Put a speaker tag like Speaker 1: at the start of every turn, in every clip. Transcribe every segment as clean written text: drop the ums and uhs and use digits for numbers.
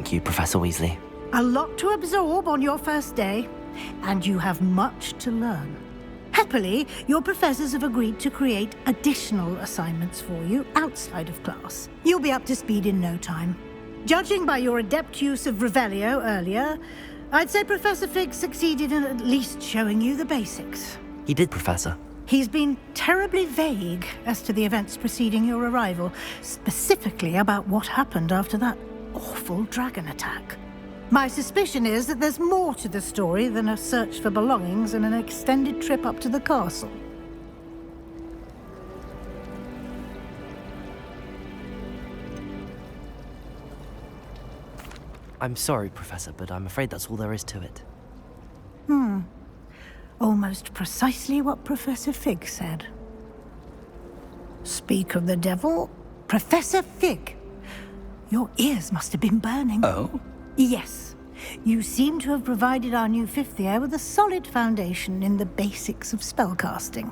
Speaker 1: Thank you, Professor Weasley.
Speaker 2: A lot to absorb on your first day, and you have much to learn. Happily, your professors have agreed to create additional assignments for you outside of class. You'll be up to speed in no time. Judging by your adept use of Revelio earlier, I'd say Professor Fig succeeded in at least showing you the basics.
Speaker 1: He did, Professor.
Speaker 2: He's been terribly vague as to the events preceding your arrival, specifically about what happened after that awful dragon attack. My suspicion is that there's more to the story than a search for belongings and an extended trip up to the castle.
Speaker 1: I'm sorry, Professor, but I'm afraid that's all there is to it.
Speaker 2: Almost precisely what Professor Fig said. Speak of the devil, Professor Fig. Your ears must have been burning.
Speaker 3: Oh?
Speaker 2: Yes. You seem to have provided our new fifth year with a solid foundation in the basics of spellcasting.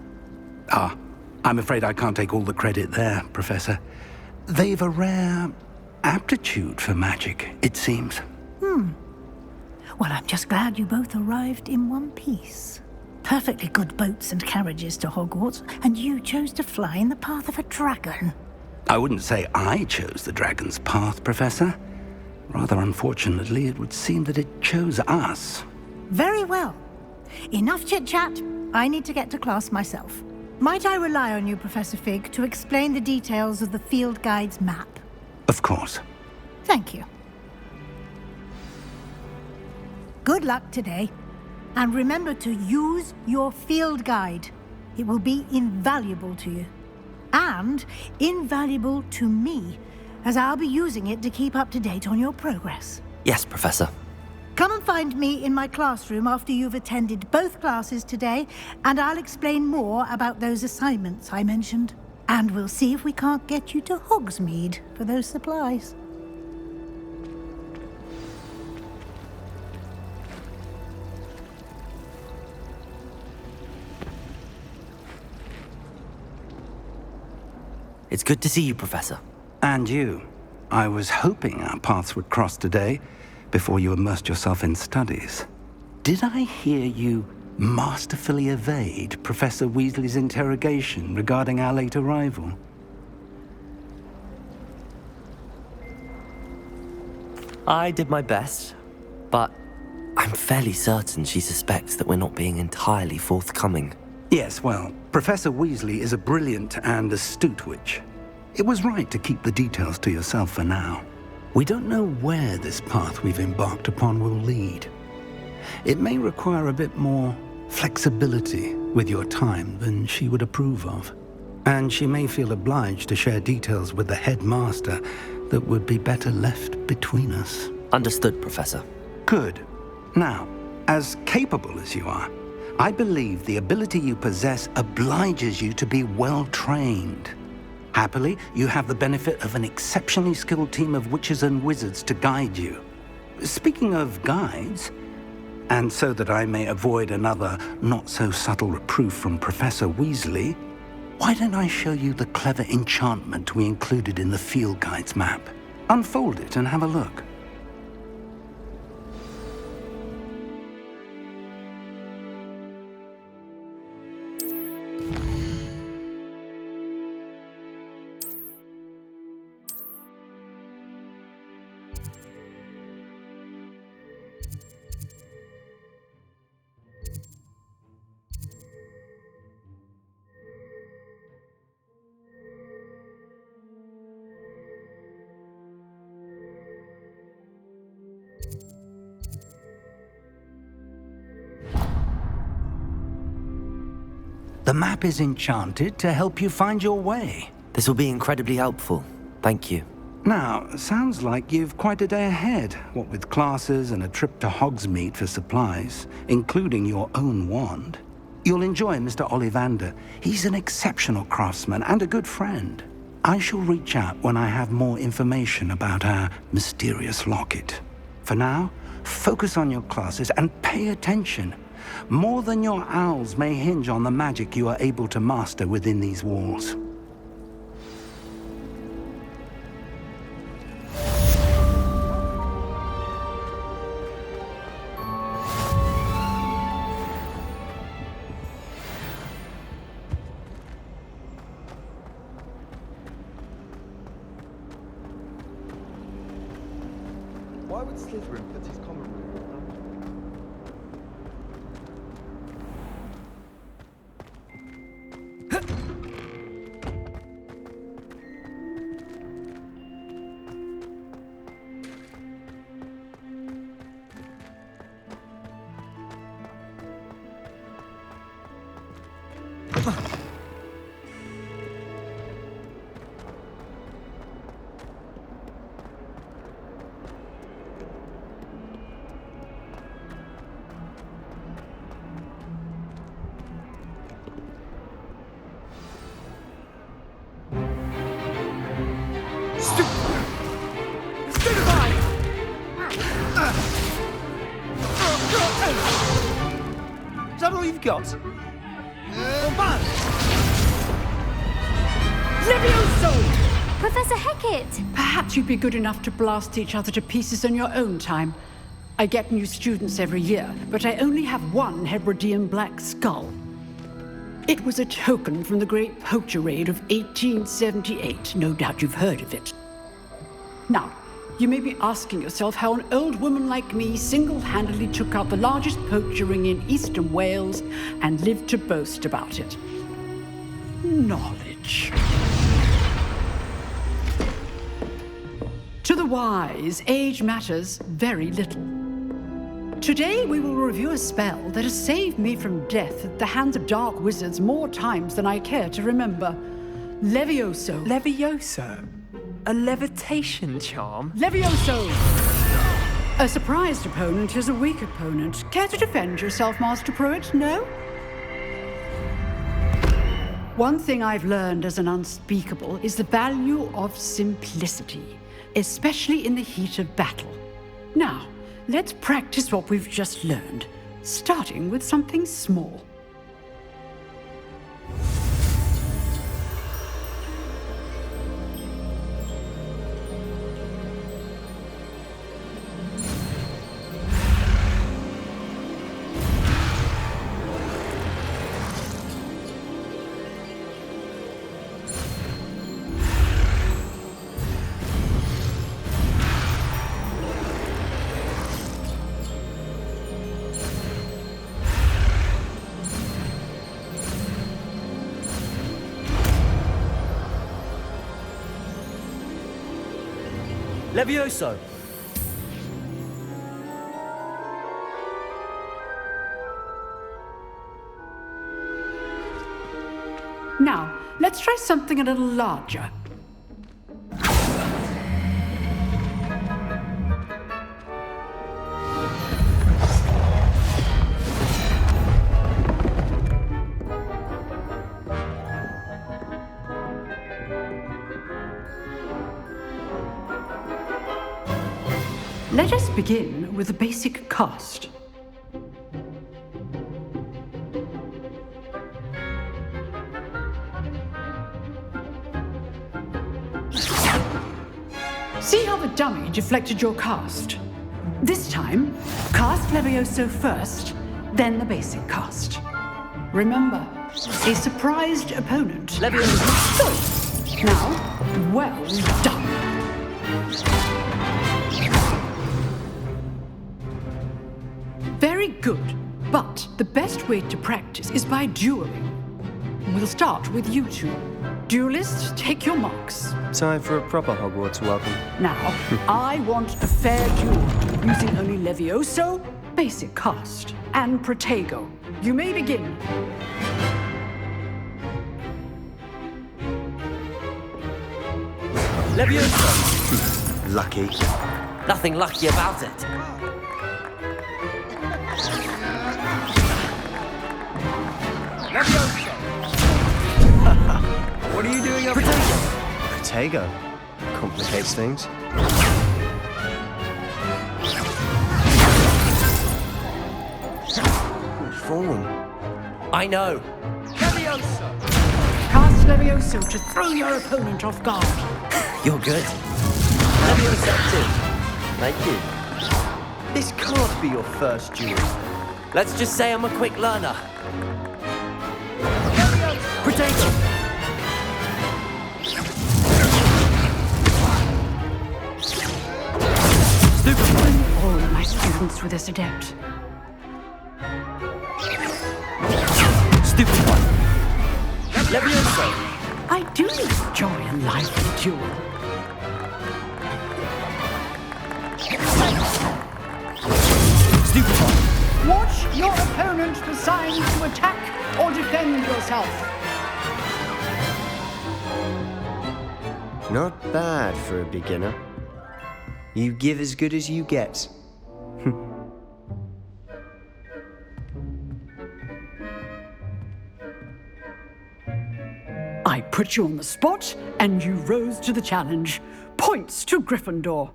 Speaker 3: I'm afraid I can't take all the credit there, Professor. They've a rare aptitude for magic, it seems.
Speaker 2: Well, I'm just glad you both arrived in one piece. Perfectly good boats and carriages to Hogwarts, and you chose to fly in the path of a dragon.
Speaker 3: I wouldn't say I chose the dragon's path, Professor. Rather unfortunately, it would seem that it chose us.
Speaker 2: Very well. Enough chit-chat. I need to get to class myself. Might I rely on you, Professor Fig, to explain the details of the field guide's map?
Speaker 3: Of course.
Speaker 2: Thank you. Good luck today. And remember to use your field guide. It will be invaluable to you. And invaluable to me, as I'll be using it to keep up to date on your progress.
Speaker 1: Yes, Professor.
Speaker 2: Come and find me in my classroom after you've attended both classes today, and I'll explain more about those assignments I mentioned. And we'll see if we can't get you to Hogsmeade for those supplies.
Speaker 1: It's good to see you, Professor.
Speaker 3: And you. I was hoping our paths would cross today, before you immersed yourself in studies. Did I hear you masterfully evade Professor Weasley's interrogation regarding our late arrival?
Speaker 1: I did my best, but I'm fairly certain she suspects that we're not being entirely forthcoming.
Speaker 3: Yes, well, Professor Weasley is a brilliant and astute witch. It was right to keep the details to yourself for now. We don't know where this path we've embarked upon will lead. It may require a bit more flexibility with your time than she would approve of. And she may feel obliged to share details with the headmaster that would be better left between us.
Speaker 1: Understood, Professor.
Speaker 3: Good. Now, as capable as you are, I believe the ability you possess obliges you to be well-trained. Happily, you have the benefit of an exceptionally skilled team of witches and wizards to guide you. Speaking of guides, and so that I may avoid another not-so-subtle reproof from Professor Weasley, why don't I show you the clever enchantment we included in the field guide's map? Unfold it and have a look. The map is enchanted to help you find your way.
Speaker 1: This will be incredibly helpful. Thank you.
Speaker 3: Now, sounds like you've quite a day ahead, what with classes and a trip to Hogsmeade for supplies, including your own wand. You'll enjoy Mr. Ollivander. He's an exceptional craftsman and a good friend. I shall reach out when I have more information about our mysterious locket. For now, focus on your classes and pay attention. More than your owls may hinge on the magic you are able to master within these walls.
Speaker 4: Why would Slytherin put his common room?
Speaker 5: Is that all you've got?
Speaker 6: Levioso! Professor Hecat!
Speaker 7: Perhaps you'd be good enough to blast each other to pieces in your own time. I get new students every year, but I only have one Hebridean black skull. It was a token from the Great Poacher Raid of 1878. No doubt you've heard of it. Now, you may be asking yourself how an old woman like me single-handedly took out the largest poacher ring in eastern Wales and lived to boast about it. Knowledge. To the wise, age matters very little. Today we will review a spell that has saved me from death at the hands of dark wizards more times than I care to remember. Levioso.
Speaker 5: Levioso? A levitation charm?
Speaker 7: Levioso! A surprised opponent is a weak opponent. Care to defend yourself, Master Pruitt? No? One thing I've learned as an unspeakable is the value of simplicity, especially in the heat of battle. Now, let's practice what we've just learned, starting with something small.
Speaker 1: Levioso!
Speaker 7: Now, let's try something a little larger. Let us begin with a basic cast. See how the dummy deflected your cast? This time, cast Levioso first, then the basic cast. Remember, a surprised opponent.
Speaker 1: Levioso!
Speaker 7: Good. Now, well done. Very good, but the best way to practice is by dueling. We'll start with you two. Duelists, take your marks.
Speaker 5: Time for a proper Hogwarts welcome.
Speaker 7: Now, I want a fair duel, using only Levioso, basic cast, and Protego. You may begin.
Speaker 1: Levioso!
Speaker 5: Lucky.
Speaker 1: Nothing lucky about it.
Speaker 5: What are you doing up
Speaker 1: Protego!
Speaker 5: Protego. Complicates things. Good form.
Speaker 1: I know.
Speaker 7: Cast Levioso to throw your opponent off guard.
Speaker 1: You're good. Levioso too.
Speaker 5: Thank you. This can't be your first duel.
Speaker 1: Let's just say I'm a quick learner. Protego! Stupid.
Speaker 7: students with this adept.
Speaker 1: Stupid one. Levioso.
Speaker 7: I do enjoy a lively duel.
Speaker 1: Stupid one.
Speaker 7: Watch your opponent decide to attack or defend yourself.
Speaker 5: Not bad for a beginner. You give as good as you get.
Speaker 7: I put you on the spot, and you rose to the challenge. Points to Gryffindor.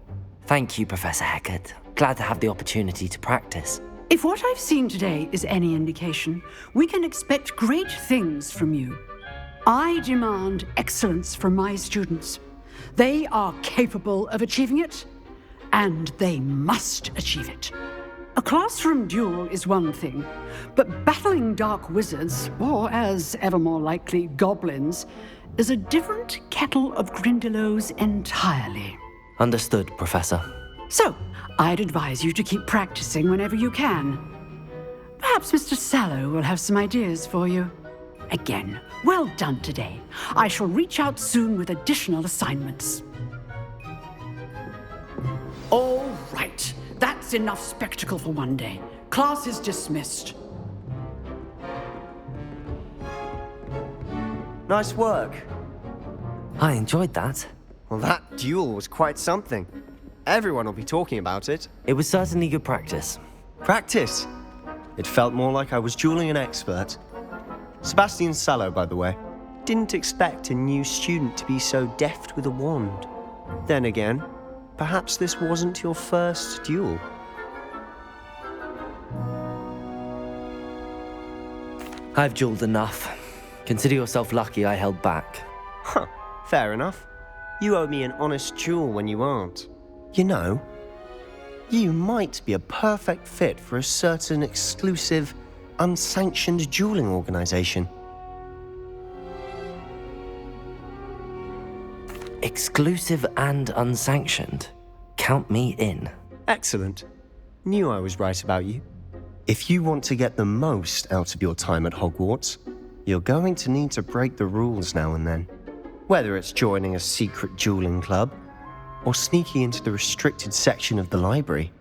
Speaker 1: Thank you, Professor Hecat. Glad to have the opportunity to practice.
Speaker 7: If what I've seen today is any indication, we can expect great things from you. I demand excellence from my students. They are capable of achieving it, and they must achieve it. A classroom duel is one thing, but battling dark wizards, or as ever more likely, goblins, is a different kettle of Grindylows entirely.
Speaker 1: Understood, Professor.
Speaker 7: So, I'd advise you to keep practicing whenever you can. Perhaps Mr. Sallow will have some ideas for you. Again, well done today. I shall reach out soon with additional assignments. All right. That's enough spectacle for one day. Class is dismissed.
Speaker 5: Nice work.
Speaker 1: I enjoyed that.
Speaker 5: Well, that duel was quite something. Everyone will be talking about it.
Speaker 1: It was certainly good practice.
Speaker 5: Practice. It felt more like I was dueling an expert. Sebastian Sallow, by the way. Didn't expect a new student to be so deft with a wand. Then again, perhaps this wasn't your first duel.
Speaker 1: I've dueled enough. Consider yourself lucky I held back.
Speaker 5: Huh, fair enough. You owe me an honest duel when you aren't. You know, you might be a perfect fit for a certain exclusive, unsanctioned dueling organization.
Speaker 1: Exclusive and unsanctioned. Count me in.
Speaker 5: Excellent. Knew I was right about you. If you want to get the most out of your time at Hogwarts, you're going to need to break the rules now and then. Whether it's joining a secret dueling club, or sneaking into the restricted section of the library,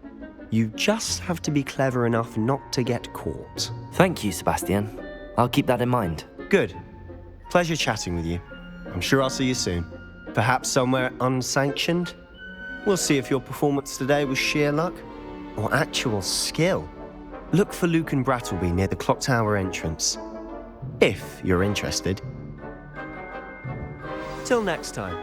Speaker 5: you just have to be clever enough not to get caught.
Speaker 1: Thank you, Sebastian. I'll keep that in mind.
Speaker 5: Good. Pleasure chatting with you. I'm sure I'll see you soon. Perhaps somewhere unsanctioned? We'll see if your performance today was sheer luck or actual skill. Look for Luke and Brattleby near the clock tower entrance. If you're interested. Till next time.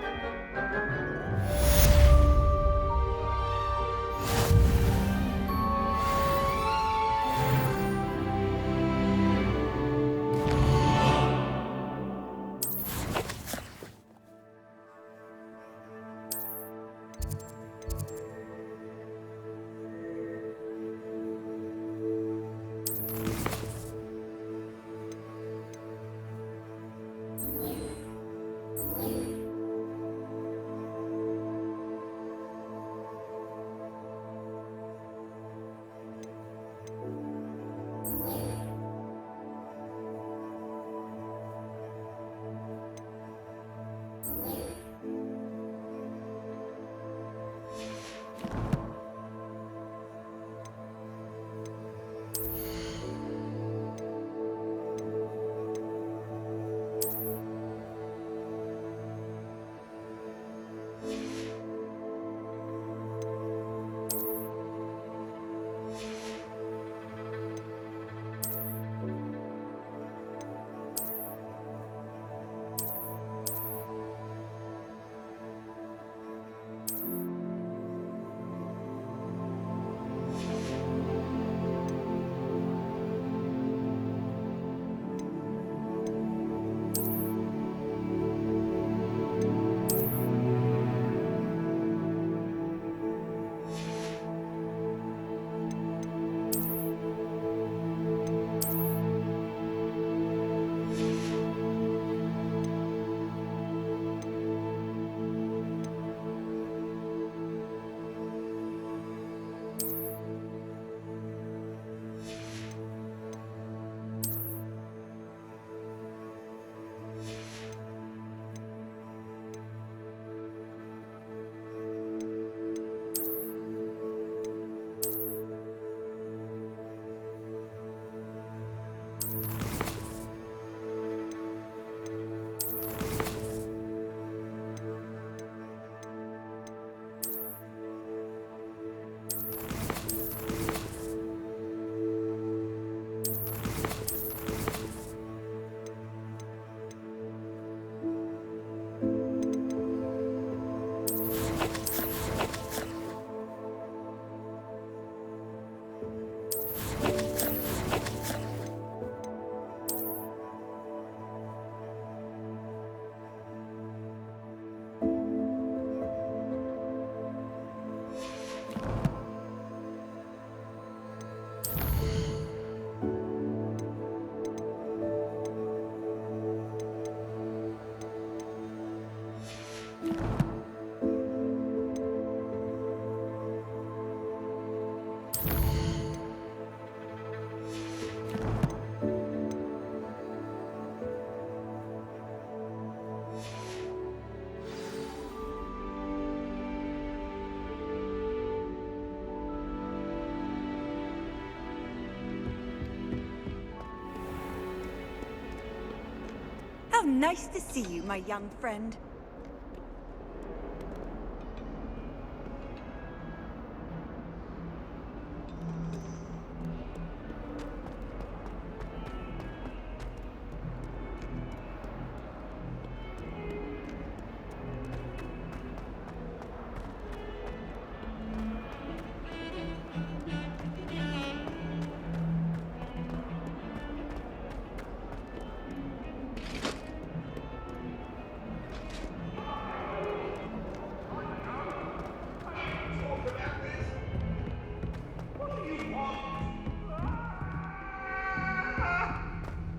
Speaker 8: nice to see you, my young friend.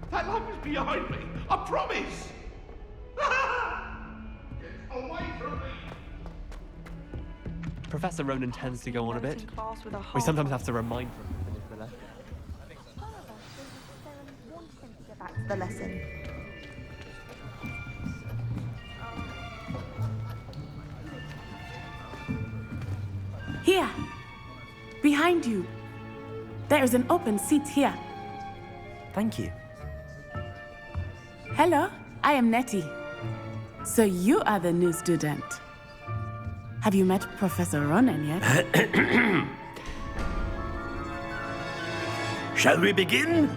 Speaker 9: That lamp is behind me. I promise. Get away from me.
Speaker 10: Professor Ronan tends to go on a bit. We sometimes have to remind him to finish the lesson.
Speaker 8: Get back to the lesson.
Speaker 11: Here, behind you. There is an open seat here.
Speaker 1: Thank you.
Speaker 11: Hello, I am Nettie. So you are the new student. Have you met Professor Ronan yet?
Speaker 12: Shall we begin?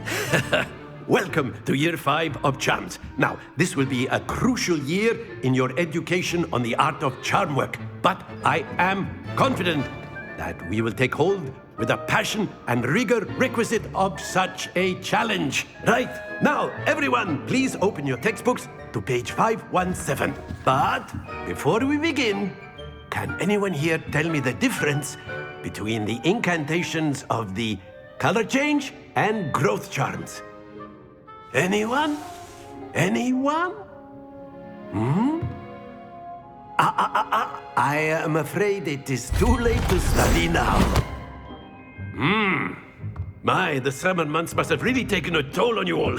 Speaker 12: Welcome to Year 5 of Charms. Now, this will be a crucial year in your education on the art of charm work, but I am confident that we will take hold with the passion and rigor requisite of such a challenge. Right, now, everyone, please open your textbooks to page 517. But before we begin, can anyone here tell me the difference between the incantations of the color change and growth charms? Anyone? Anyone? I am afraid it is too late to study now. My, the summer months must have really taken a toll on you all.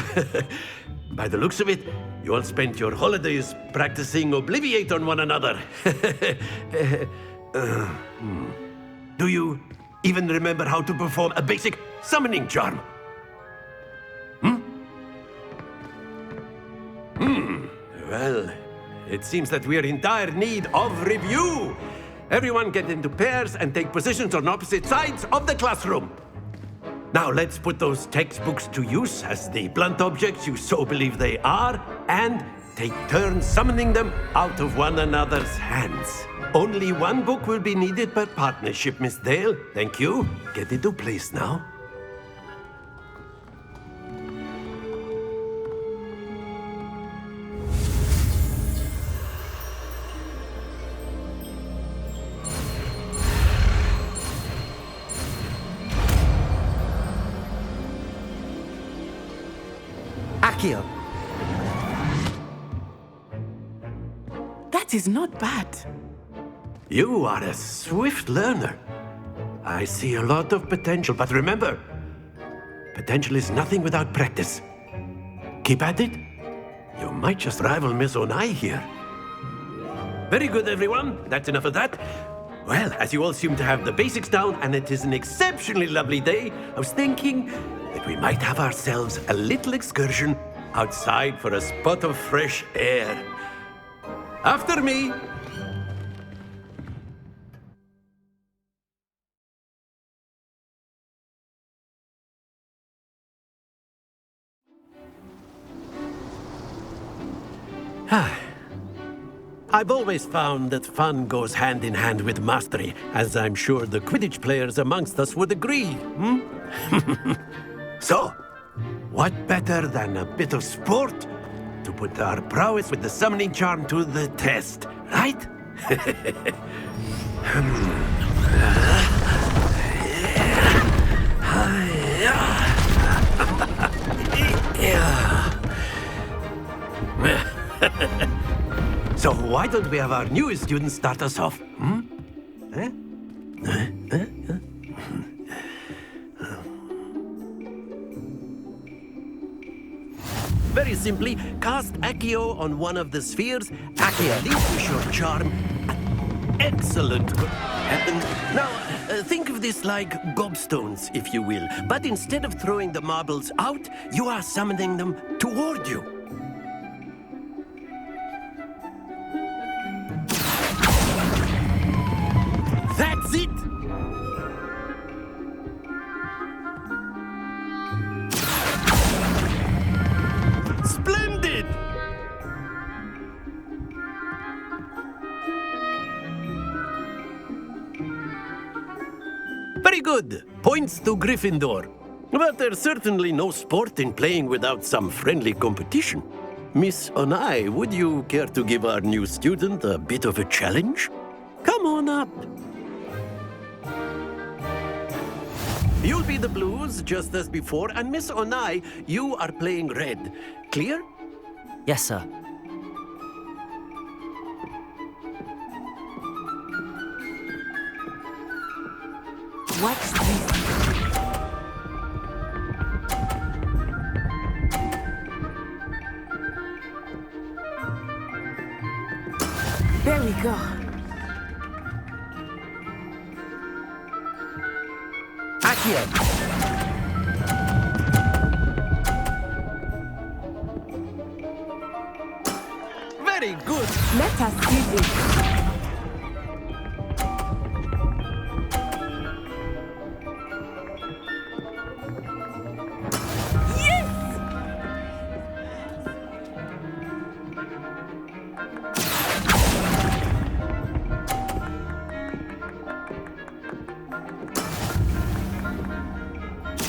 Speaker 12: By the looks of it, you all spent your holidays practicing Obliviate on one another. Do you even remember how to perform a basic summoning charm? Well, it seems that we are in dire need of review. Everyone get into pairs and take positions on opposite sides of the classroom. Now let's put those textbooks to use as the blunt objects you so believe they are, and take turns summoning them out of one another's hands. Only one book will be needed per partnership, Miss Dale. Thank you. Get into place now.
Speaker 1: Accio.
Speaker 11: That is not bad.
Speaker 12: You are a swift learner. I see a lot of potential, but remember, potential is nothing without practice. Keep at it. You might just rival Miss Onai here. Very good, everyone. That's enough of that. Well, as you all seem to have the basics down, and it is an exceptionally lovely day, I was thinking that we might have ourselves a little excursion outside for a spot of fresh air. After me. I've always found that fun goes hand in hand with mastery, as I'm sure the Quidditch players amongst us would agree. So, what better than a bit of sport to put our prowess with the summoning charm to the test, right? So why don't we have our newest student start us off? Very simply, cast Accio on one of the spheres. Accio leaves your charm. Excellent. Now, think of this like gobstones, if you will. But instead of throwing the marbles out, you are summoning them toward you. Very good. Points to Gryffindor. But there's certainly no sport in playing without some friendly competition. Miss Onai, would you care to give our new student a bit of a challenge? Come on up. You'll be the blues, just as before, and Miss Onai, you are playing red. Clear?
Speaker 1: Yes, sir.
Speaker 11: Watch this. There we go.
Speaker 1: Accio!
Speaker 12: Very good.
Speaker 11: Let us see this.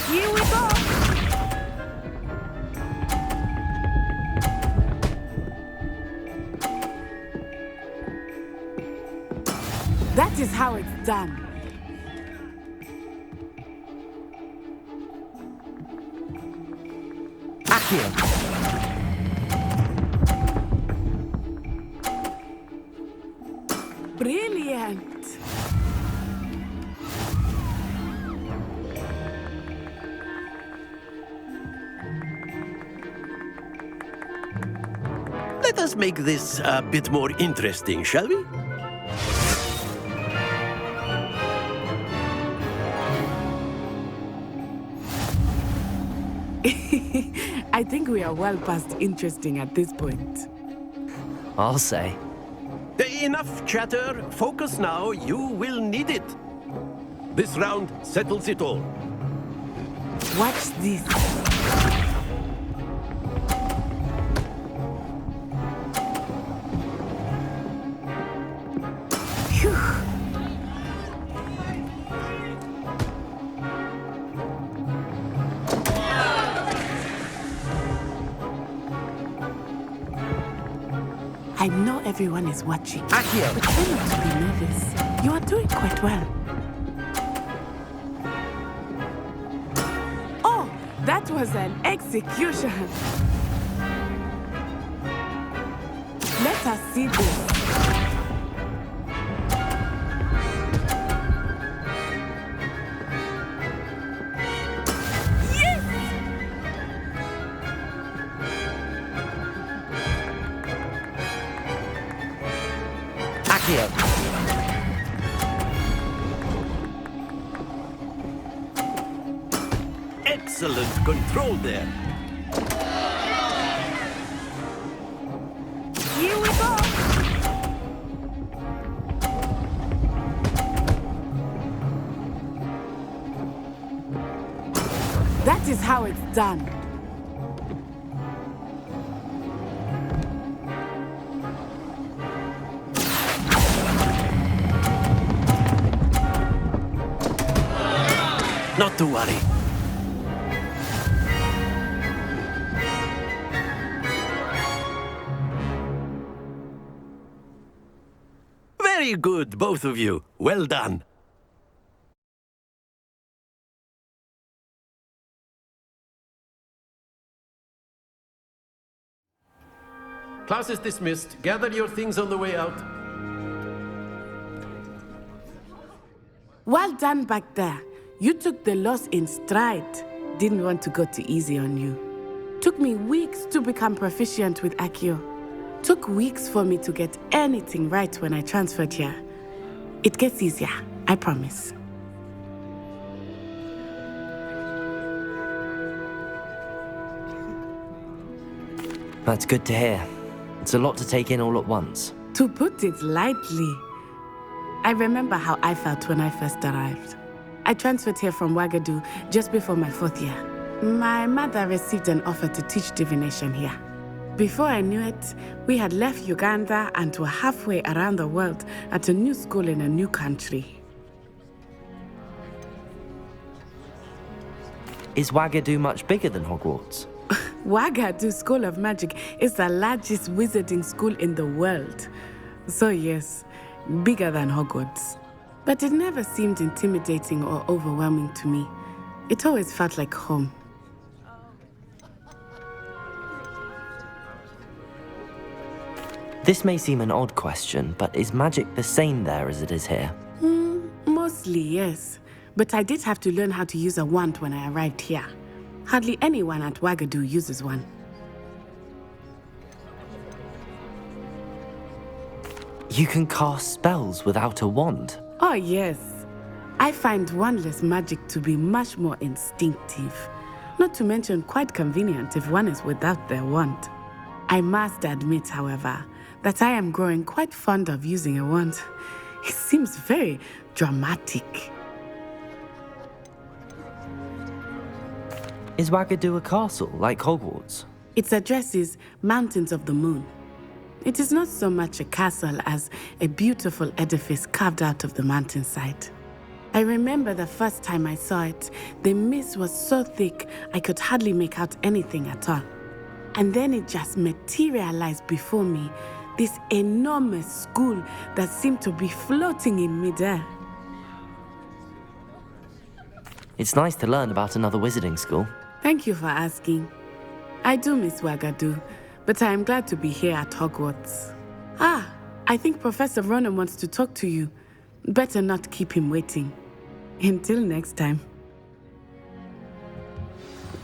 Speaker 11: Here we go! That is how it's done.
Speaker 1: Accio!
Speaker 11: Brilliant!
Speaker 12: Let us make this a bit more interesting, shall we?
Speaker 11: I think we are well past interesting at this point.
Speaker 1: I'll say.
Speaker 12: Enough chatter. Focus now. You will need it. This round settles it all.
Speaker 11: Watch this. Phew. I know everyone is watching.
Speaker 1: Accio!
Speaker 11: But try not to be nervous. You are doing quite well. Oh, that was an execution. Let us see this.
Speaker 1: Accio!
Speaker 12: Excellent control there.
Speaker 11: Here we go. That is how it's done.
Speaker 12: Not to worry. Very good, both of you. Well done. Class is dismissed. Gather your things on the way out.
Speaker 11: Well done back there. You took the loss in stride. Didn't want to go too easy on you. Took me weeks to become proficient with Accio. Took weeks for me to get anything right when I transferred here. It gets easier, I promise.
Speaker 1: That's good to hear. It's a lot to take in all at once.
Speaker 11: To put it lightly, I remember how I felt when I first arrived. I transferred here from Ouagadougou just before my 4th year. My mother received an offer to teach divination here. Before I knew it, we had left Uganda and were halfway around the world at a new school in a new country.
Speaker 1: Is Wagadu much bigger than Hogwarts?
Speaker 11: Wagadu School of Magic is the largest wizarding school in the world. So yes, bigger than Hogwarts. But it never seemed intimidating or overwhelming to me. It always felt like home.
Speaker 1: This may seem an odd question, but is magic the same there as it is here?
Speaker 11: Mostly, yes. But I did have to learn how to use a wand when I arrived here. Hardly anyone at Wagadu uses one.
Speaker 1: You can cast spells without a wand?
Speaker 11: Oh, yes. I find wandless magic to be much more instinctive. Not to mention quite convenient if one is without their wand. I must admit, however, that I am growing quite fond of using a wand. It seems very dramatic.
Speaker 1: Is Wagadu a castle, like Hogwarts?
Speaker 11: Its address is Mountains of the Moon. It is not so much a castle as a beautiful edifice carved out of the mountainside. I remember the first time I saw it, the mist was so thick I could hardly make out anything at all. And then it just materialized before me, this enormous school that seemed to be floating in midair.
Speaker 1: It's nice to learn about another wizarding school.
Speaker 11: Thank you for asking. I do miss Wagadu, but I am glad to be here at Hogwarts. I think Professor Ronan wants to talk to you. Better not keep him waiting. Until next time.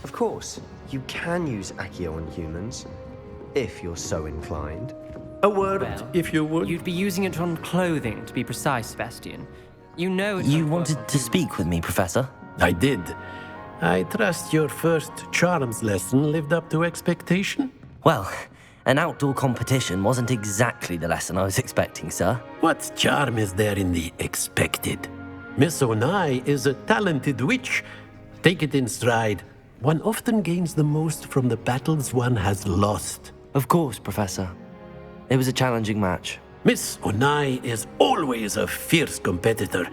Speaker 5: Of course, you can use Accio on humans, if you're so inclined.
Speaker 12: A word, if you would.
Speaker 10: You'd be using it on clothing, to be precise, Sebastian. You know it.
Speaker 1: You wanted to speak with me, Professor?
Speaker 12: I did. I trust your first charms lesson lived up to expectation?
Speaker 1: Well, an outdoor competition wasn't exactly the lesson I was expecting, sir.
Speaker 12: What charm is there in the expected? Miss Onai is a talented witch. Take it in stride. One often gains the most from the battles one has lost.
Speaker 1: Of course, Professor. It was a challenging match.
Speaker 12: Miss Onai is always a fierce competitor,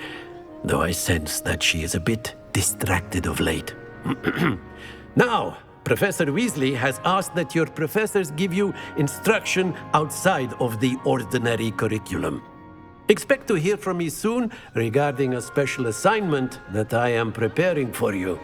Speaker 12: though I sense that she is a bit distracted of late. Now, Professor Weasley has asked that your professors give you instruction outside of the ordinary curriculum. Expect to hear from me soon regarding a special assignment that I am preparing for you.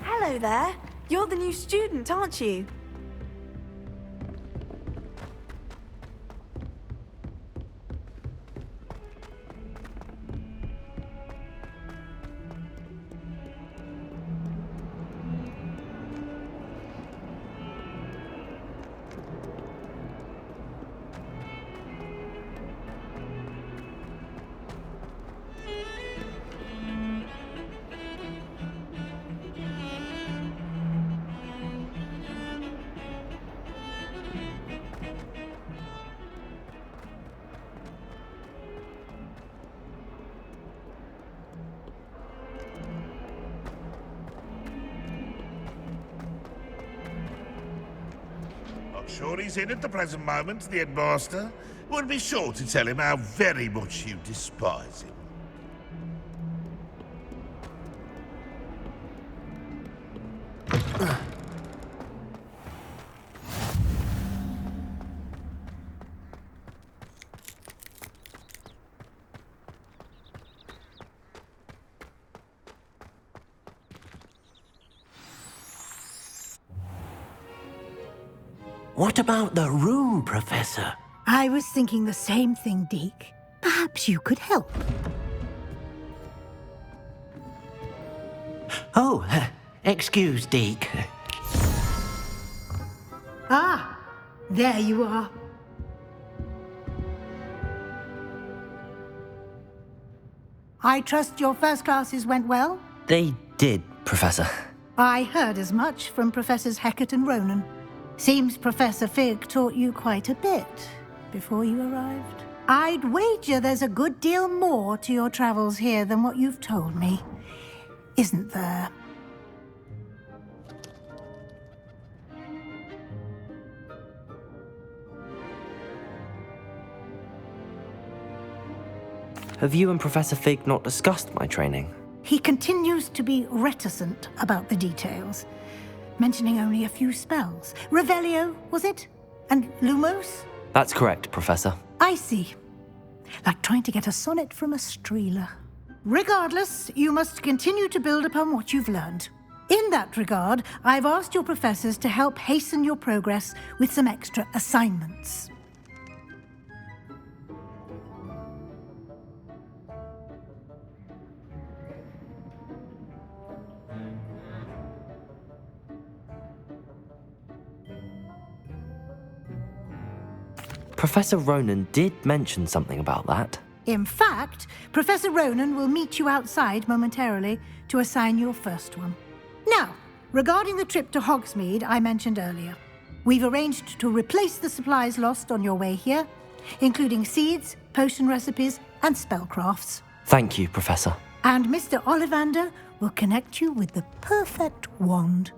Speaker 8: Hello there. You're the new student, aren't you?
Speaker 9: Not sure he's in at the present moment, the headmaster. Would be sure to tell him how very much you despise him.
Speaker 12: What about the room, Professor?
Speaker 2: I was thinking the same thing, Deke. Perhaps you could help.
Speaker 12: Oh, excuse, Deke.
Speaker 2: Ah, there you are. I trust your first classes went well?
Speaker 1: They did, Professor.
Speaker 2: I heard as much from Professors Hecat and Ronan. Seems Professor Fig taught you quite a bit before you arrived. I'd wager there's a good deal more to your travels here than what you've told me. Isn't there?
Speaker 1: Have you and Professor Fig not discussed my training?
Speaker 2: He continues to be reticent about the details, mentioning only a few spells. Revelio, was it? And Lumos?
Speaker 1: That's correct, Professor.
Speaker 2: I see. Like trying to get a sonnet from a streeler. Regardless, you must continue to build upon what you've learned. In that regard, I've asked your professors to help hasten your progress with some extra assignments.
Speaker 1: Professor Ronan did mention something about that.
Speaker 2: In fact, Professor Ronan will meet you outside momentarily to assign your first one. Now, regarding the trip to Hogsmeade I mentioned earlier, we've arranged to replace the supplies lost on your way here, including seeds, potion recipes, and spellcrafts.
Speaker 1: Thank you, Professor.
Speaker 2: And Mr. Ollivander will connect you with the perfect wand.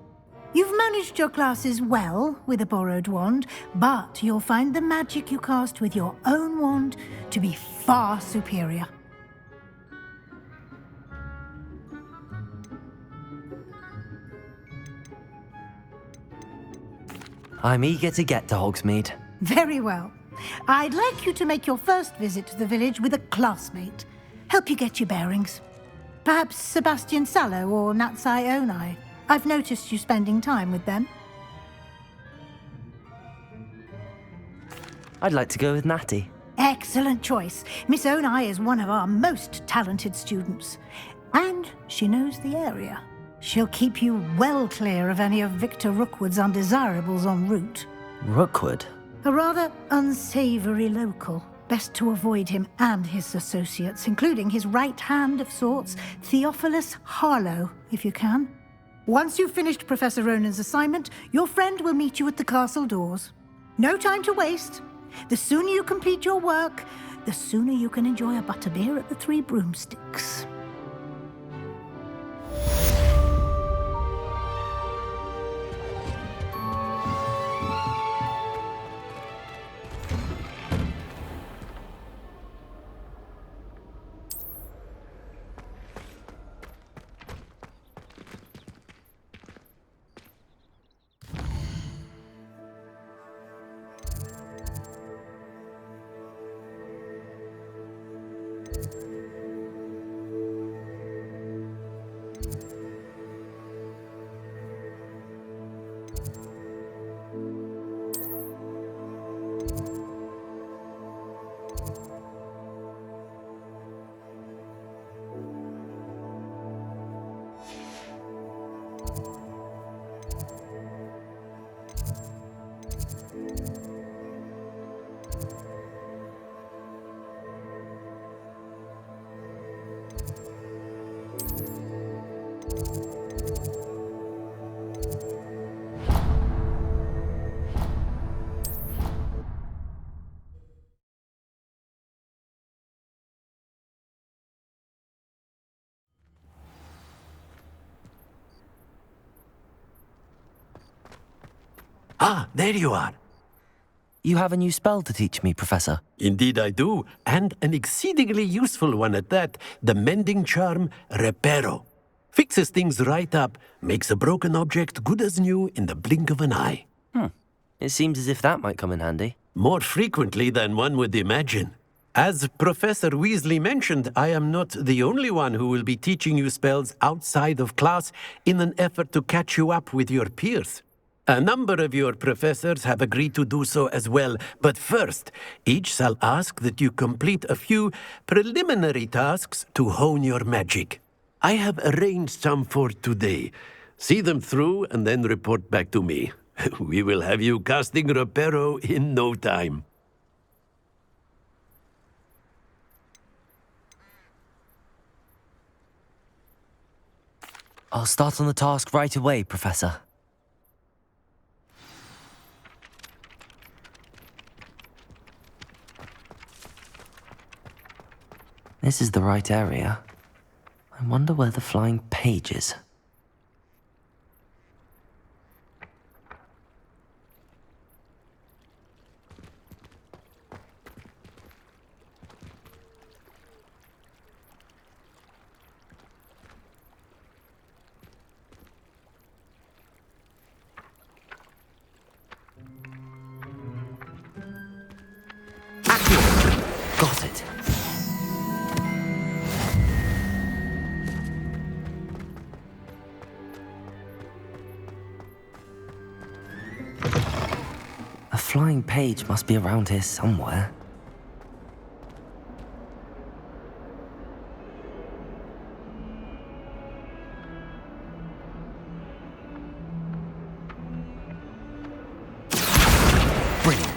Speaker 2: You've managed your classes well with a borrowed wand, but you'll find the magic you cast with your own wand to be far superior.
Speaker 1: I'm eager to get to Hogsmeade.
Speaker 2: Very well. I'd like you to make your first visit to the village with a classmate. Help you get your bearings. Perhaps Sebastian Sallow or Natsai Onai. I've noticed you spending time with them.
Speaker 1: I'd like to go with Natty.
Speaker 2: Excellent choice. Miss Onai is one of our most talented students. And she knows the area. She'll keep you well clear of any of Victor Rookwood's undesirables en route.
Speaker 1: Rookwood?
Speaker 2: A rather unsavory local. Best to avoid him and his associates, including his right hand of sorts, Theophilus Harlow, if you can. Once you've finished Professor Ronan's assignment, your friend will meet you at the castle doors. No time to waste. The sooner you complete your work, the sooner you can enjoy a butterbeer at the Three Broomsticks.
Speaker 12: Ah, there you are.
Speaker 1: You have a new spell to teach me, Professor.
Speaker 12: Indeed I do, and an exceedingly useful one at that, the mending charm Reparo. Fixes things right up, makes a broken object good as new in the blink of an eye.
Speaker 1: It seems as if that might come in handy.
Speaker 12: More frequently than one would imagine. As Professor Weasley mentioned, I am not the only one who will be teaching you spells outside of class in an effort to catch you up with your peers. A number of your professors have agreed to do so as well, but first, each shall ask that you complete a few preliminary tasks to hone your magic. I have arranged some for today. See them through and then report back to me. We will have you casting Reparo in no time.
Speaker 1: I'll start on the task right away, Professor. This is the right area. I wonder where the flying page is. Got it. A flying page must be around here somewhere. Brilliant.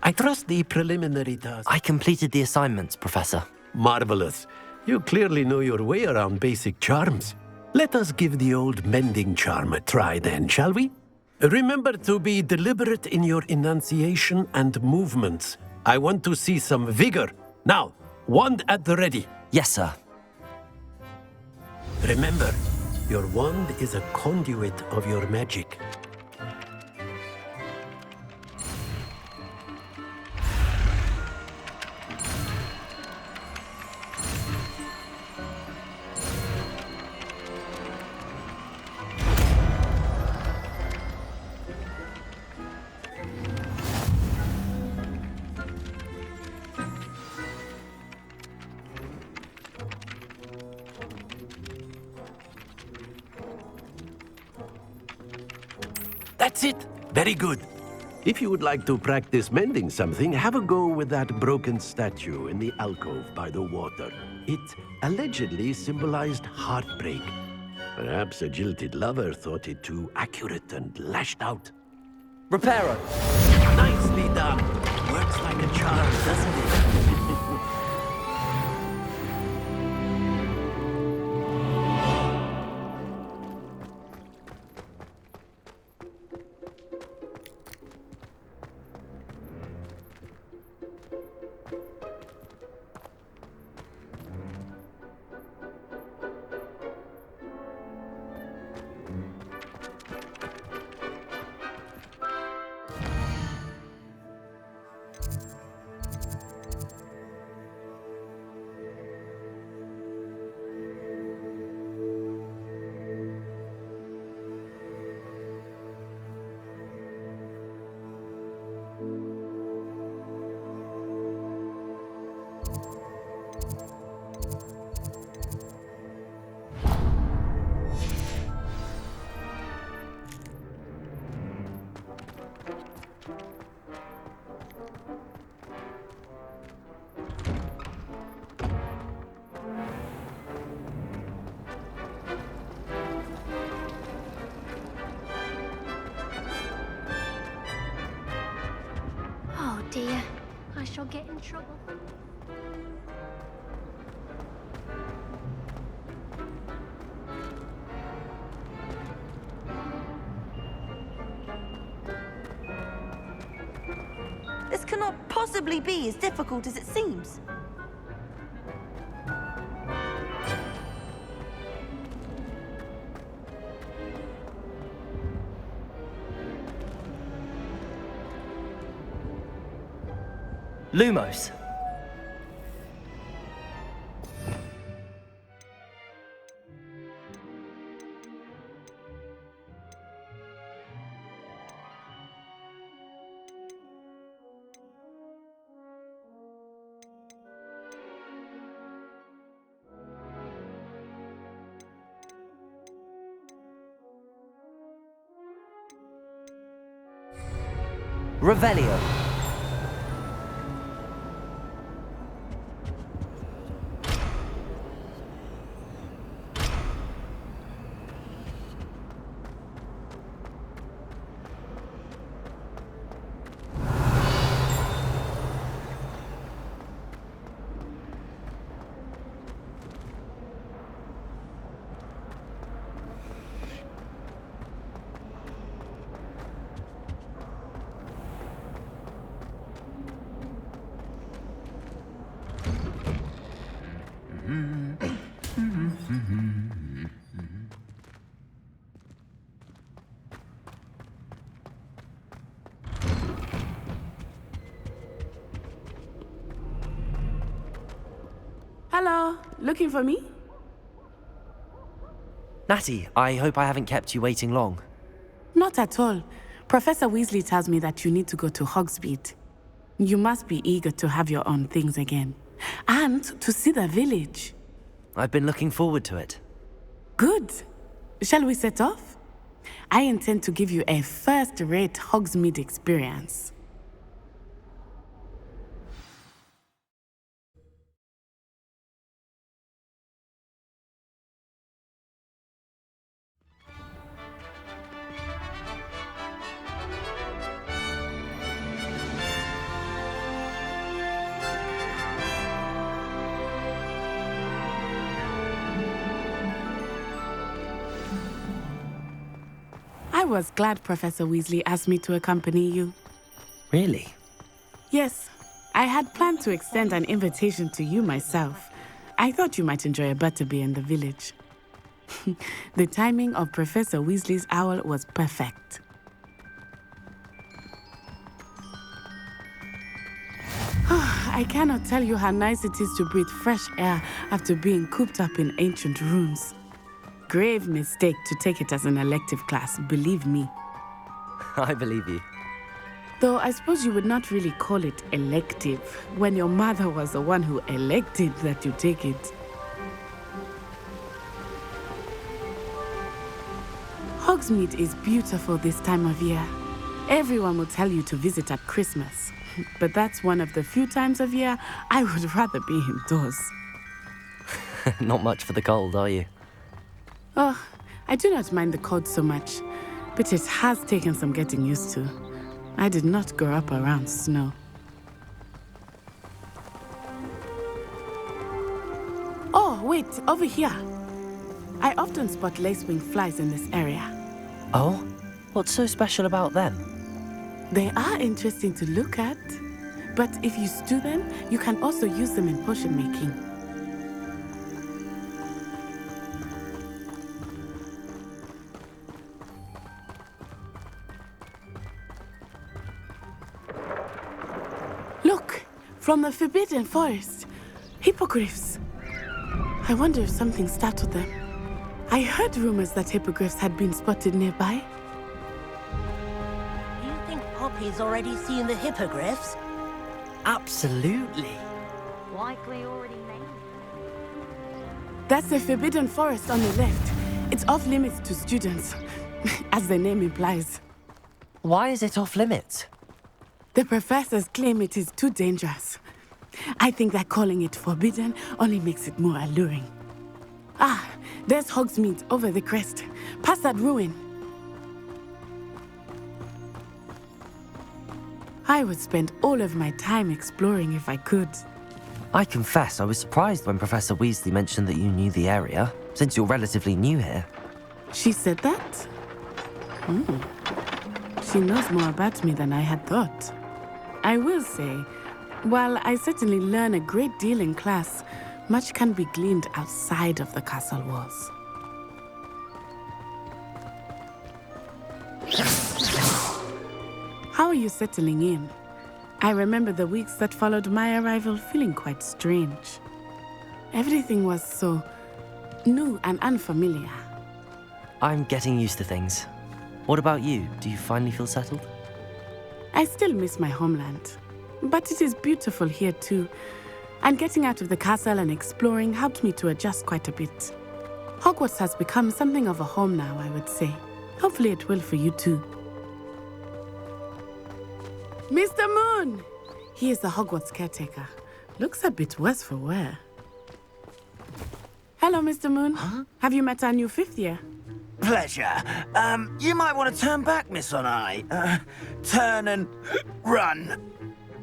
Speaker 12: I trust the preliminary task.
Speaker 1: I completed the assignments, Professor.
Speaker 12: Marvelous. You clearly know your way around basic charms. Let us give the old mending charm a try then, shall we? Remember to be deliberate in your enunciation and movements. I want to see some vigor. Now, wand at the ready.
Speaker 1: Yes, sir.
Speaker 12: Remember, your wand is a conduit of your magic. That's it. Very good. If you would like to practice mending something, have a go with that broken statue in the alcove by the water. It allegedly symbolized heartbreak. Perhaps a jilted lover thought it too accurate and lashed out.
Speaker 1: Reparo.
Speaker 12: Nicely done. Works like a charm, doesn't it?
Speaker 6: Oh dear, I shall get in trouble.
Speaker 8: This cannot possibly be as difficult as it seems.
Speaker 1: Lumos. Revelio.
Speaker 11: Hello, looking for me?
Speaker 1: Natty, I hope I haven't kept you waiting long.
Speaker 11: Not at all. Professor Weasley tells me that you need to go to Hogsmeade. You must be eager to have your own things again. And to see the village.
Speaker 1: I've been looking forward to it.
Speaker 11: Good. Shall we set off? I intend to give you a first-rate Hogsmeade experience. I was glad Professor Weasley asked me to accompany you.
Speaker 1: Really?
Speaker 11: Yes, I had planned to extend an invitation to you myself. I thought you might enjoy a butterbeer in the village. The timing of Professor Weasley's owl was perfect. I cannot tell you how nice it is to breathe fresh air after being cooped up in ancient rooms. Grave mistake to take it as an elective class, believe me.
Speaker 1: I believe you.
Speaker 11: Though I suppose you would not really call it elective when your mother was the one who elected that you take it. Hogsmeade is beautiful this time of year. Everyone will tell you to visit at Christmas, but that's one of the few times of year I would rather be indoors.
Speaker 1: Not much for the cold, are you?
Speaker 11: Oh, I do not mind the cold so much, but it has taken some getting used to. I did not grow up around snow. Oh, wait, over here. I often spot lacewing flies in this area.
Speaker 1: Oh? What's so special about them?
Speaker 11: They are interesting to look at, but if you stew them, you can also use them in potion making. Look, from the Forbidden Forest, hippogriffs. I wonder if something startled them. I heard rumors that hippogriffs had been spotted nearby.
Speaker 13: You think Poppy's already seen the hippogriffs?
Speaker 1: Absolutely.
Speaker 6: Likely already named.
Speaker 11: That's the Forbidden Forest on the left. It's off limits to students, as the name implies.
Speaker 1: Why is it off limits?
Speaker 11: The professors claim it is too dangerous. I think that calling it forbidden only makes it more alluring. Ah, there's Hogsmeade over the crest. Past that ruin. I would spend all of my time exploring if I could.
Speaker 1: I confess I was surprised when Professor Weasley mentioned that you knew the area, since you're relatively new here.
Speaker 11: She said that? She knows more about me than I had thought. I will say, while I certainly learn a great deal in class, much can be gleaned outside of the castle walls. How are you settling in? I remember the weeks that followed my arrival feeling quite strange. Everything was so new and unfamiliar.
Speaker 1: I'm getting used to things. What about you? Do you finally feel settled?
Speaker 11: I still miss my homeland, but it is beautiful here too. And getting out of the castle and exploring helped me to adjust quite a bit. Hogwarts has become something of a home now, I would say. Hopefully it will for you too. Mr. Moon! He is the Hogwarts caretaker. Looks a bit worse for wear. Hello, Mr. Moon.
Speaker 14: Huh?
Speaker 11: Have you met our new fifth year?
Speaker 14: Pleasure. You might want to turn back, Miss Onai. Turn and run.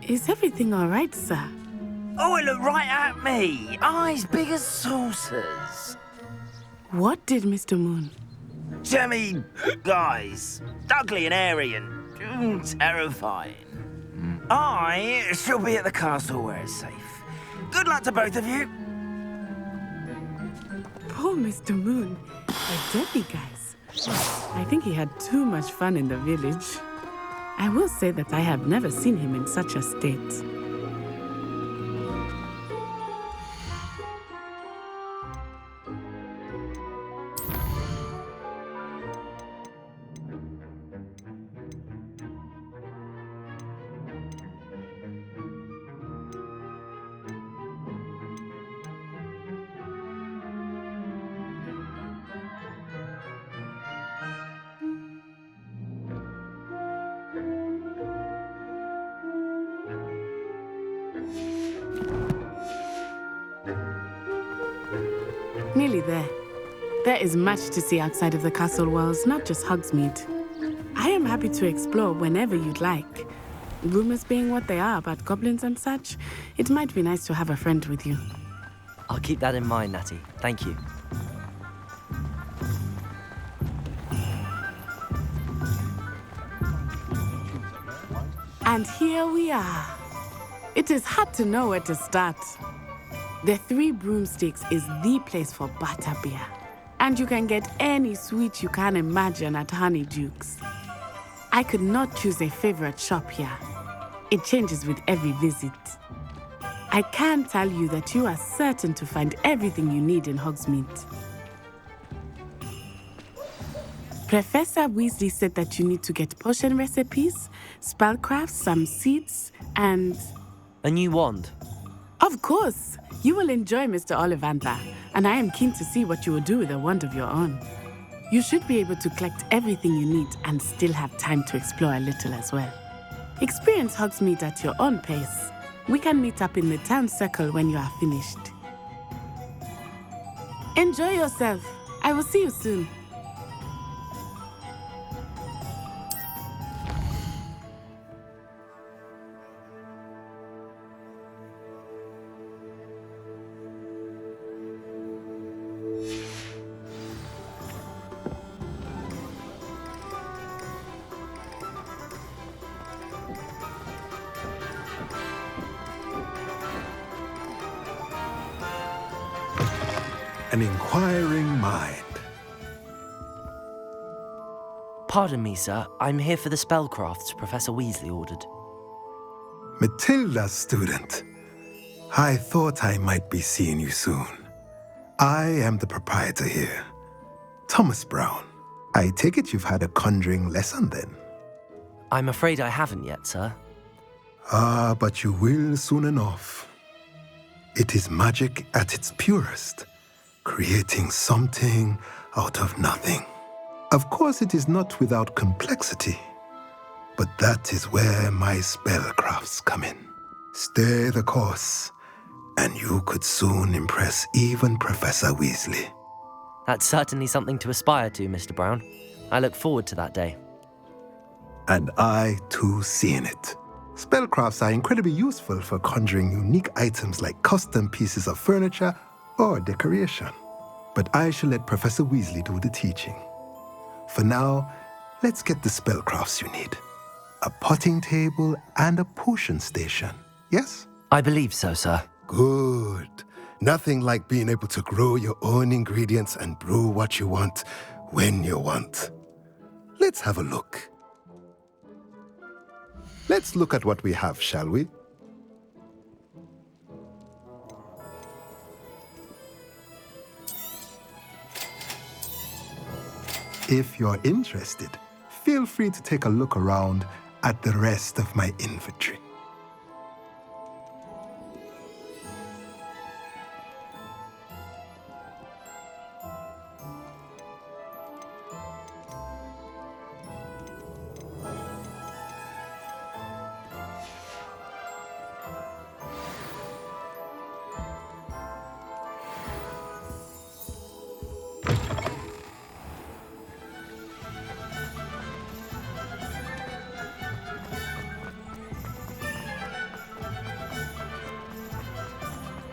Speaker 11: Is everything all right, sir?
Speaker 14: Oh, it looked right at me. Eyes big as saucers.
Speaker 11: What did Mr. Moon?
Speaker 14: Jemmy guys. Ugly and airy and terrifying. I shall be at the castle where it's safe. Good luck to both of you.
Speaker 11: Poor Mr. Moon. A demiguise. I think he had too much fun in the village. I will say that I have never seen him in such a state. Nearly there. There is much to see outside of the castle walls, not just Hogsmeade. I am happy to explore whenever you'd like. Rumors being what they are about goblins and such, it might be nice to have a friend with you.
Speaker 1: I'll keep that in mind, Natty. Thank you.
Speaker 11: And here we are. It is hard to know where to start. The Three Broomsticks is the place for butterbeer. And you can get any sweet you can imagine at Honeydukes. I could not choose a favorite shop here. It changes with every visit. I can tell you that you are certain to find everything you need in Hogsmeade. Professor Weasley said that you need to get potion recipes, spellcrafts, some seeds, and...
Speaker 1: A new wand?
Speaker 11: Of course! You will enjoy Mr. Ollivander, and I am keen to see what you will do with a wand of your own. You should be able to collect everything you need and still have time to explore a little as well. Experience Hogsmeade at your own pace. We can meet up in the town circle when you are finished. Enjoy yourself. I will see you soon.
Speaker 15: An inquiring mind.
Speaker 1: Pardon me, sir. I'm here for the spellcrafts Professor Weasley ordered.
Speaker 15: Matilda's student. I thought I might be seeing you soon. I am the proprietor here, Thomas Brown. I take it you've had a conjuring lesson then?
Speaker 1: I'm afraid I haven't yet, sir.
Speaker 15: Ah, but you will soon enough. It is magic at its purest, creating something out of nothing. Of course, it is not without complexity, but that is where my spellcrafts come in. Stay the course, and you could soon impress even Professor Weasley.
Speaker 1: That's certainly something to aspire to, Mr. Brown. I look forward to that day.
Speaker 15: And I, too, seeing it. Spellcrafts are incredibly useful for conjuring unique items like custom pieces of furniture or decoration. But I shall let Professor Weasley do the teaching. For now, let's get the spellcrafts you need. A potting table and a potion station, yes?
Speaker 1: I believe so, sir.
Speaker 15: Good. Nothing like being able to grow your own ingredients and brew what you want when you want. Let's have a look. Let's look at what we have, shall we? If you're interested, feel free to take a look around at the rest of my inventory.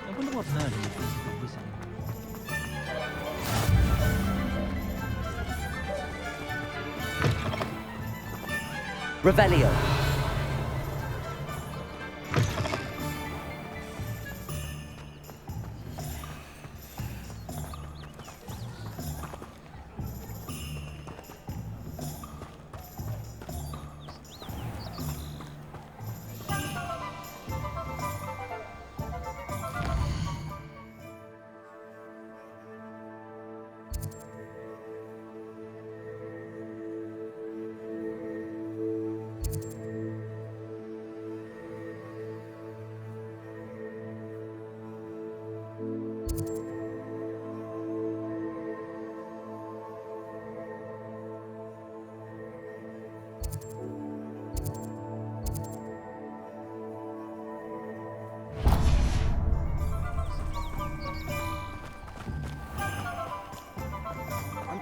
Speaker 16: I wonder what Merlin would think of this.
Speaker 1: Revelio.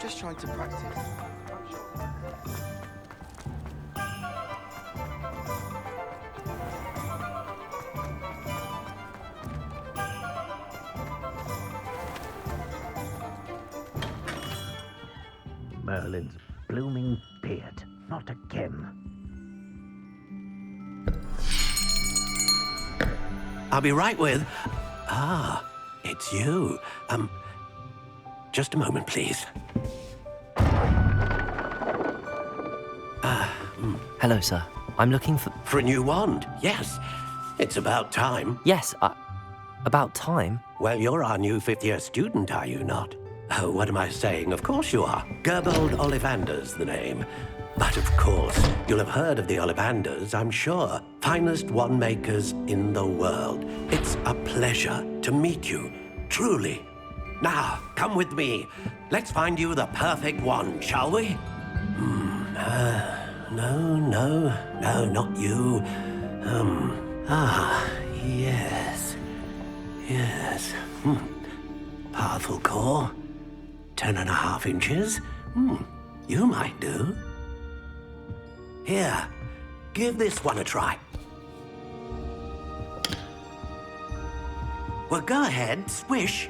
Speaker 4: just trying to practice.
Speaker 12: Merlin's blooming beard. Not again. I'll be right with... Ah, it's you. Just a moment, please.
Speaker 1: Hello, sir. I'm looking for...
Speaker 12: For a new wand, yes. It's about time.
Speaker 1: Yes, about time?
Speaker 12: Well, you're our new fifth-year student, are you not? Oh, what am I saying? Of course you are. Gerbold Ollivander's the name. But of course, you'll have heard of the Ollivanders, I'm sure. Finest wand makers in the world. It's a pleasure to meet you, truly. Now, come with me. Let's find you the perfect wand, shall we? No, not you. Yes. Powerful core. 10.5 inches. You might do. Here, give this one a try. Well, go ahead, swish.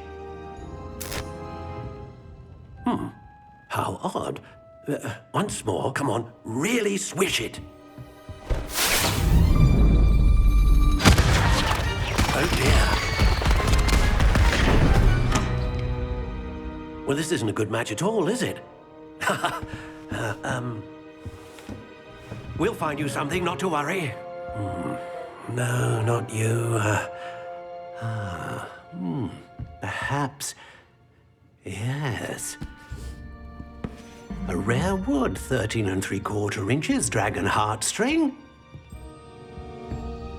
Speaker 12: How odd. Once more, come on, really swish it. Oh dear. Well, this isn't a good match at all, is it? We'll find you something, not to worry. No, not you. Perhaps... Yes. A rare wood, 13 3/4 inches, dragon heartstring.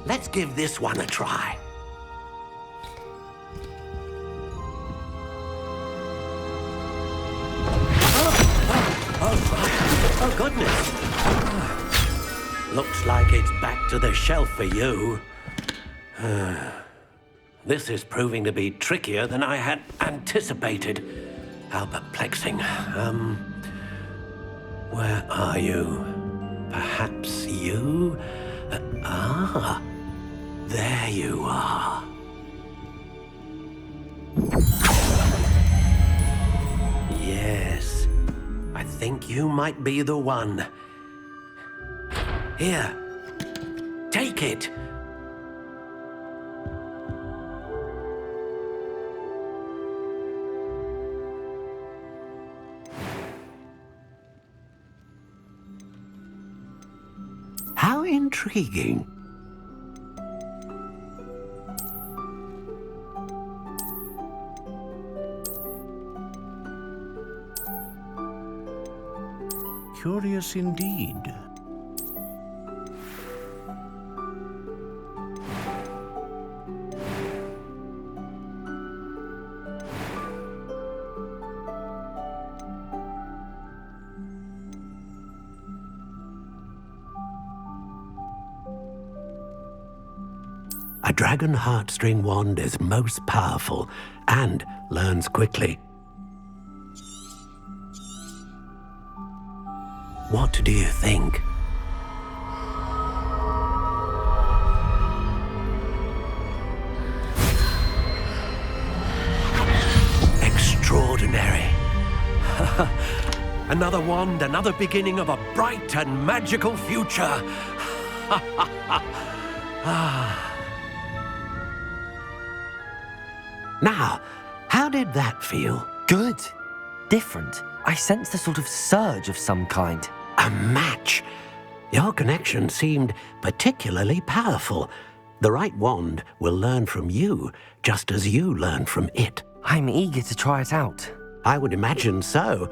Speaker 12: Let's give this one a try. Oh, goodness. Looks like it's back to the shelf for you. This is proving to be trickier than I had anticipated. How perplexing. Where are you? Perhaps you? There you are. Yes, I think you might be the one. Here, take it. How intriguing. Curious indeed. A dragon heartstring wand is most powerful and learns quickly. What do you think? Extraordinary. Another wand, another beginning of a bright and magical future. Now, how did that feel?
Speaker 1: Good. Different. I sensed a sort of surge of some kind.
Speaker 12: A match. Your connection seemed particularly powerful. The right wand will learn from you, just as you learn from it.
Speaker 1: I'm eager to try it out.
Speaker 12: I would imagine so.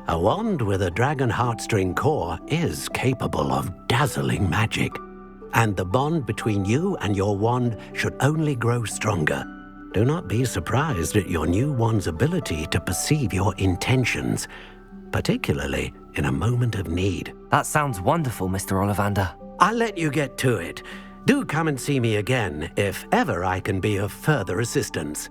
Speaker 12: A wand with a dragon heartstring core is capable of dazzling magic. And the bond between you and your wand should only grow stronger. Do not be surprised at your new wand's ability to perceive your intentions, particularly in a moment of need.
Speaker 1: That sounds wonderful, Mr. Ollivander.
Speaker 12: I'll let you get to it. Do come and see me again if ever I can be of further assistance.